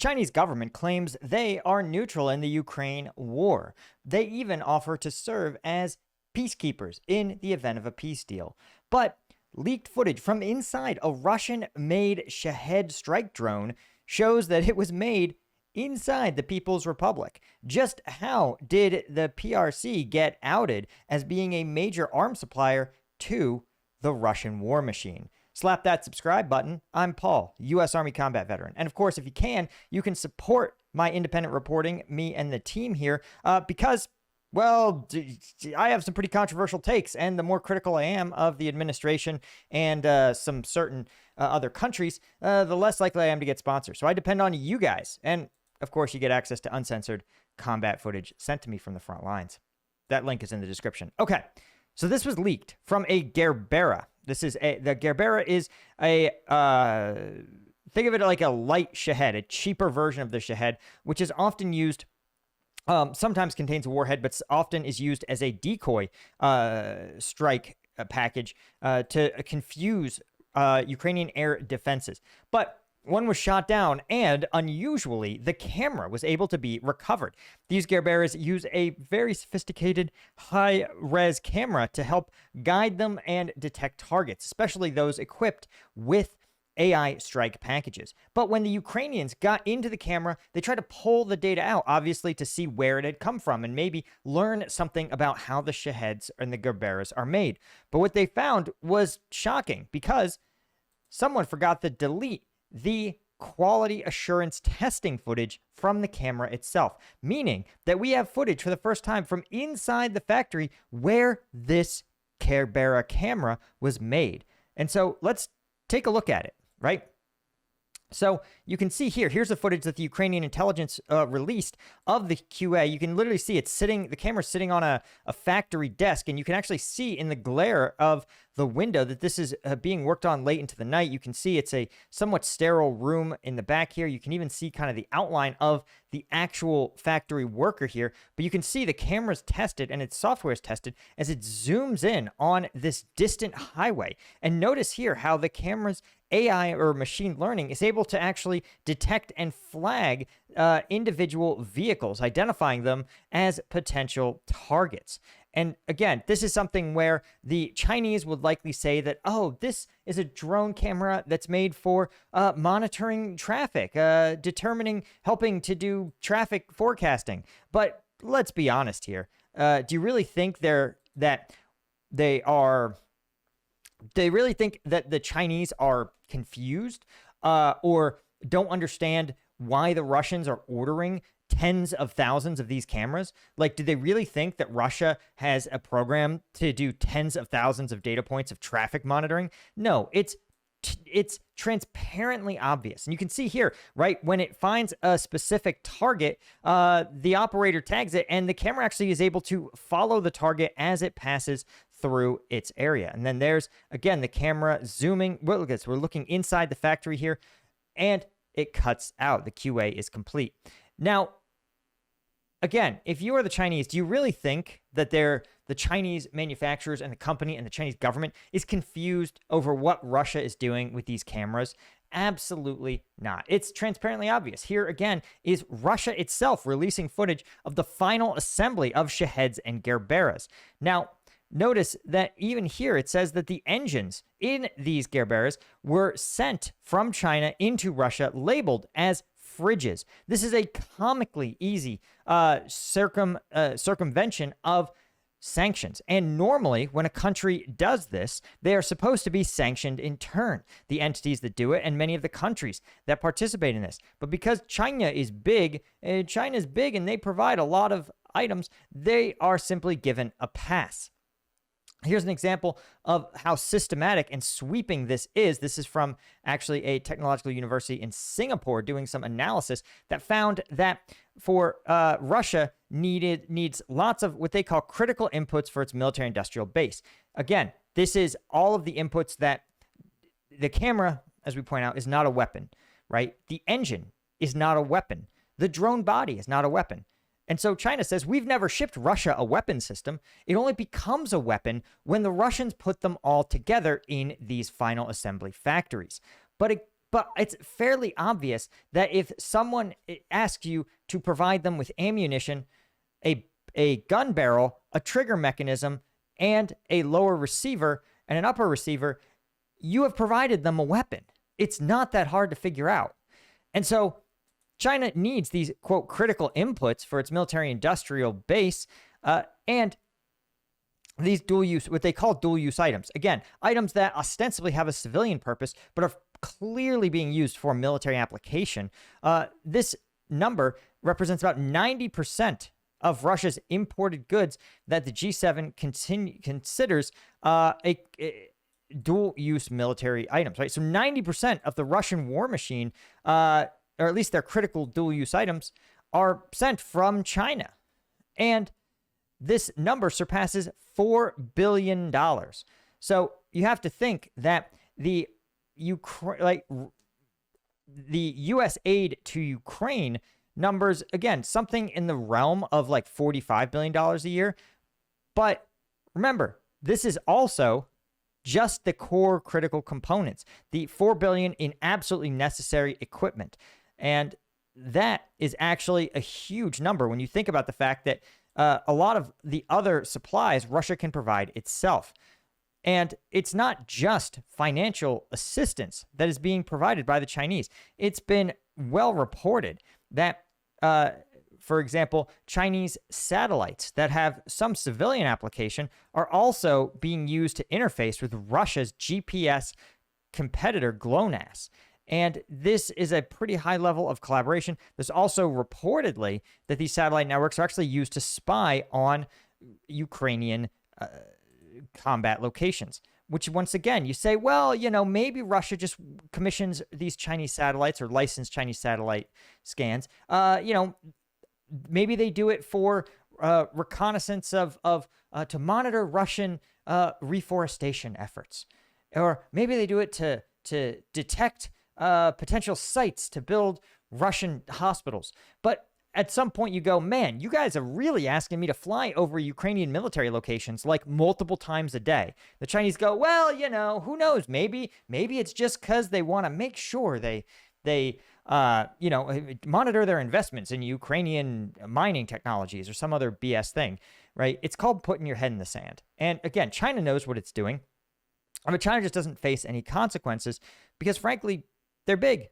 Chinese government claims they are neutral in the Ukraine war. They even offer to serve as peacekeepers in the event of a peace deal. But leaked footage from inside a Russian-made Shahed strike drone shows that it was made inside the People's Republic. Just how did the PRC get outed as being a major arms supplier to the Russian war machine? Slap that subscribe button. I'm Paul, U.S. Army combat veteran. And of course, if you can support my independent reporting, me and the team here, because, well, I have some pretty controversial takes, and the more critical I am of the administration and some certain other countries, the less likely I am to get sponsors. So I depend on you guys. And of course, you get access to uncensored combat footage sent to me from the front lines. That link is in the description. Okay, so this was leaked from a Gerbera. The Gerbera is a, think of it like a light Shahed, a cheaper version of the Shahed, which is often used, sometimes contains a warhead, but often is used as a decoy strike package to confuse Ukrainian air defenses. But one was shot down, and unusually, the camera was able to be recovered. These Gerberas use a very sophisticated high-res camera to help guide them and detect targets, especially those equipped with AI strike packages. But when the Ukrainians got into the camera, they tried to pull the data out, obviously to see where it had come from and maybe learn something about how the Shaheds and the Gerberas are made. But what they found was shocking, because someone forgot to delete the quality assurance testing footage from the camera itself, meaning that we have footage for the first time from inside the factory where this Gerbera camera was made. And so let's take a look at it, right? So you can see here's the footage that the Ukrainian intelligence released of the QA. You can literally see the camera's sitting on a factory desk, and you can actually see in the glare of the window that this is being worked on late into the night. You can see it's a somewhat sterile room in the back here. You can even see kind of the outline of the actual factory worker here, but you can see the camera's tested and its software is tested as it zooms in on this distant highway. And notice here how the camera's AI or machine learning is able to actually detect and flag individual vehicles, identifying them as potential targets. And again, this is something where the Chinese would likely say that, oh, this is a drone camera that's made for monitoring traffic, helping to do traffic forecasting. But let's be honest here. Do you really think they really think that the Chinese are confused or don't understand why the Russians are ordering tens of thousands of these cameras? Like, do they really think that Russia has a program to do tens of thousands of data points of traffic monitoring? No, it's transparently obvious. And you can see here, right, when it finds a specific target, the operator tags it, and the camera actually is able to follow the target as it passes through its area. And then there's, again, the camera zooming. Well, look at this. We're looking inside the factory here, and it cuts out. The QA is complete. Now, again, if you are the Chinese, do you really think that the Chinese manufacturers and the company and the Chinese government is confused over what Russia is doing with these cameras? Absolutely not. It's transparently obvious. Here again is Russia itself releasing footage of the final assembly of Shaheds and Gerberas. Now, notice that even here it says that the engines in these Gerberas were sent from China into Russia labeled as fridges. This is a comically easy circumvention of sanctions. And normally, when a country does this, they are supposed to be sanctioned in turn, the entities that do it and many of the countries that participate in this. But because China is big and they provide a lot of items, they are simply given a pass. Here's an example of how systematic and sweeping this is. This is from actually a technological university in Singapore doing some analysis that found that for Russia needs lots of what they call critical inputs for its military industrial base. Again, this is all of the inputs that the camera, as we point out, is not a weapon, right? The engine is not a weapon. The drone body is not a weapon. And so China says, we've never shipped Russia a weapon system. It only becomes a weapon when the Russians put them all together in these final assembly factories. But But it's fairly obvious that if someone asks you to provide them with ammunition, a gun barrel, a trigger mechanism, and a lower receiver and an upper receiver, you have provided them a weapon. It's not that hard to figure out. And so China needs these, quote, critical inputs for its military industrial base, and these dual use, what they call dual use items. Again, items that ostensibly have a civilian purpose, but are clearly being used for military application. This number represents about 90% of Russia's imported goods that the G7 considers a dual-use military items, right? So 90% of the Russian war machine, or at least their critical dual-use items, are sent from China. And this number surpasses $4 billion. So you have to think that the U.S. aid to Ukraine numbers, again, something in the realm of like $45 billion a year. But remember, this is also just the core critical components, the $4 billion in absolutely necessary equipment. And that is actually a huge number when you think about the fact that a lot of the other supplies Russia can provide itself. And it's not just financial assistance that is being provided by the Chinese. It's been well reported that, for example, Chinese satellites that have some civilian application are also being used to interface with Russia's GPS competitor GLONASS. And this is a pretty high level of collaboration. There's also reportedly that these satellite networks are actually used to spy on Ukrainian combat locations, which once again, you say, well, maybe Russia just commissions these Chinese satellites or licensed Chinese satellite scans. Maybe they do it for reconnaissance to monitor Russian reforestation efforts. Or maybe they do it to detect potential sites to build Russian hospitals. But at some point you go, man, you guys are really asking me to fly over Ukrainian military locations like multiple times a day. The Chinese go, well, who knows? Maybe it's just because they want to make sure they monitor their investments in Ukrainian mining technologies or some other BS thing, right? It's called putting your head in the sand. And again, China knows what it's doing. I mean, China just doesn't face any consequences because, frankly, they're big.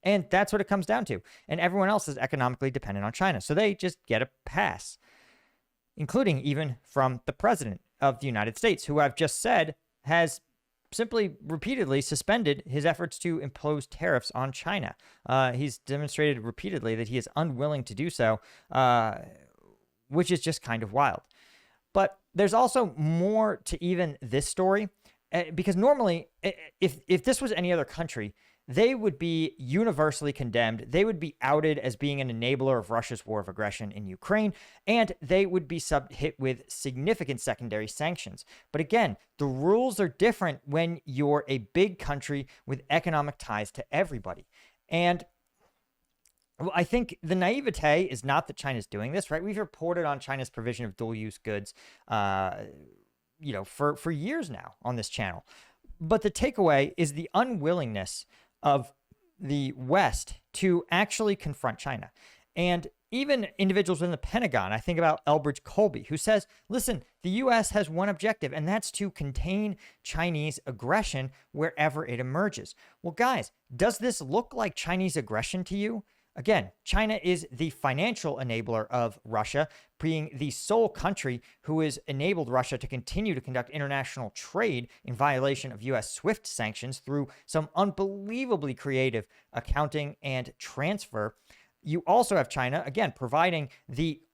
And that's what it comes down to. And everyone else is economically dependent on China. So they just get a pass, including even from the president of the United States, who I've just said has simply repeatedly suspended his efforts to impose tariffs on China. He's demonstrated repeatedly that he is unwilling to do so, which is just kind of wild. But there's also more to even this story, because normally, if this was any other country, they would be universally condemned. They would be outed as being an enabler of Russia's war of aggression in Ukraine, and they would be hit with significant secondary sanctions. But again, the rules are different when you're a big country with economic ties to everybody. And I think the naivete is not that China's doing this, right? We've reported on China's provision of dual-use goods, for years now on this channel. But the takeaway is the unwillingness of the West to actually confront China. And even individuals within the Pentagon, I think about Elbridge Colby, who says, listen, the U.S. has one objective, and that's to contain Chinese aggression wherever it emerges. Well, guys, does this look like Chinese aggression to you? Again, China is the financial enabler of Russia, being the sole country who has enabled Russia to continue to conduct international trade in violation of U.S. SWIFT sanctions through some unbelievably creative accounting and transfer. You also have China, again, providing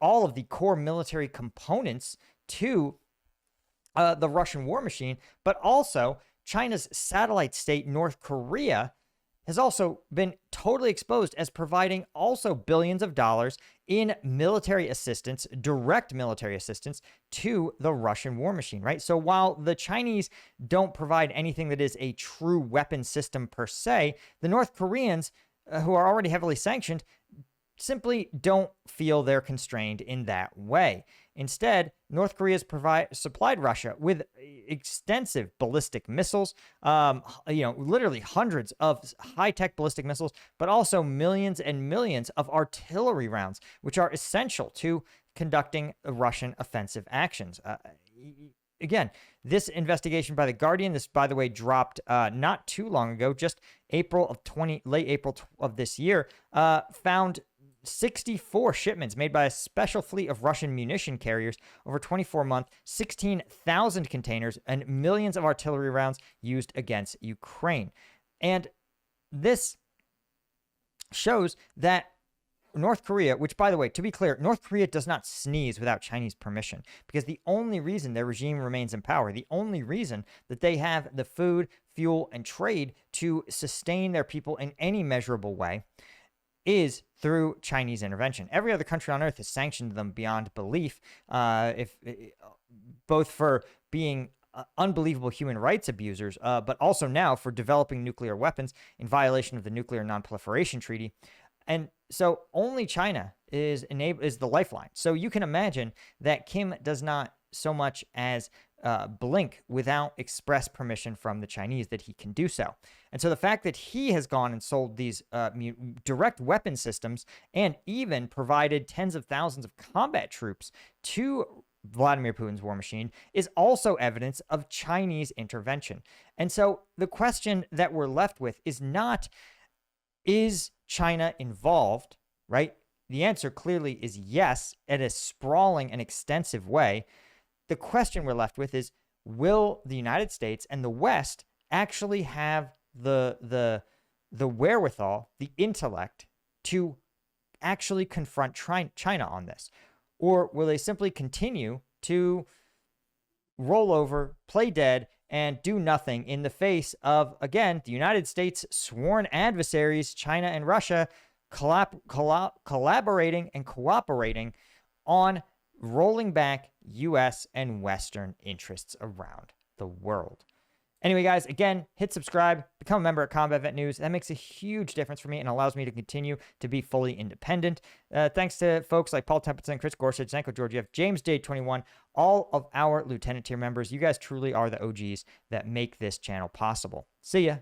all of the core military components to the Russian war machine, but also China's satellite state, North Korea, has also been totally exposed as providing also billions of dollars in military assistance, direct military assistance to the Russian war machine, right? So while the Chinese don't provide anything that is a true weapon system per se, the North Koreans, who are already heavily sanctioned, simply don't feel they're constrained in that way. Instead, North Korea has supplied Russia with extensive ballistic missiles, literally hundreds of high-tech ballistic missiles, but also millions and millions of artillery rounds, which are essential to conducting Russian offensive actions. Again, this investigation by The Guardian, this, by the way, dropped not too long ago, just late April of this year, found 64 shipments made by a special fleet of Russian munition carriers over 24 months, 16,000 containers, and millions of artillery rounds used against Ukraine. And this shows that North Korea, which, by the way, to be clear, North Korea does not sneeze without Chinese permission, because the only reason their regime remains in power, the only reason that they have the food, fuel, and trade to sustain their people in any measurable way is through Chinese intervention. Every other country on earth has sanctioned them beyond belief, both for being unbelievable human rights abusers, but also now for developing nuclear weapons in violation of the Nuclear Non-Proliferation Treaty. And so only China is the lifeline. So you can imagine that Kim does not so much as blink without express permission from the Chinese that he can do so. And so the fact that he has gone and sold these direct weapon systems and even provided tens of thousands of combat troops to Vladimir Putin's war machine is also evidence of Chinese intervention. And so the question that we're left with is not, is China involved, right? The answer clearly is yes, in a sprawling and extensive way. The question we're left with is, will the United States and the West actually have the wherewithal, the intellect to actually confront China on this? Or will they simply continue to roll over, play dead, and do nothing in the face of, again, the United States' sworn adversaries, China and Russia, collaborating and cooperating on rolling back U.S. and Western interests around the world? Anyway, guys, again, hit subscribe, become a member at Combat Vet News. That makes a huge difference for me and allows me to continue to be fully independent. Thanks to folks like Paul Templeton, Chris Gorsuch, Zanko Georgiev, James Day 21, all of our Lieutenant tier members. You guys truly are the OGs that make this channel possible. See ya.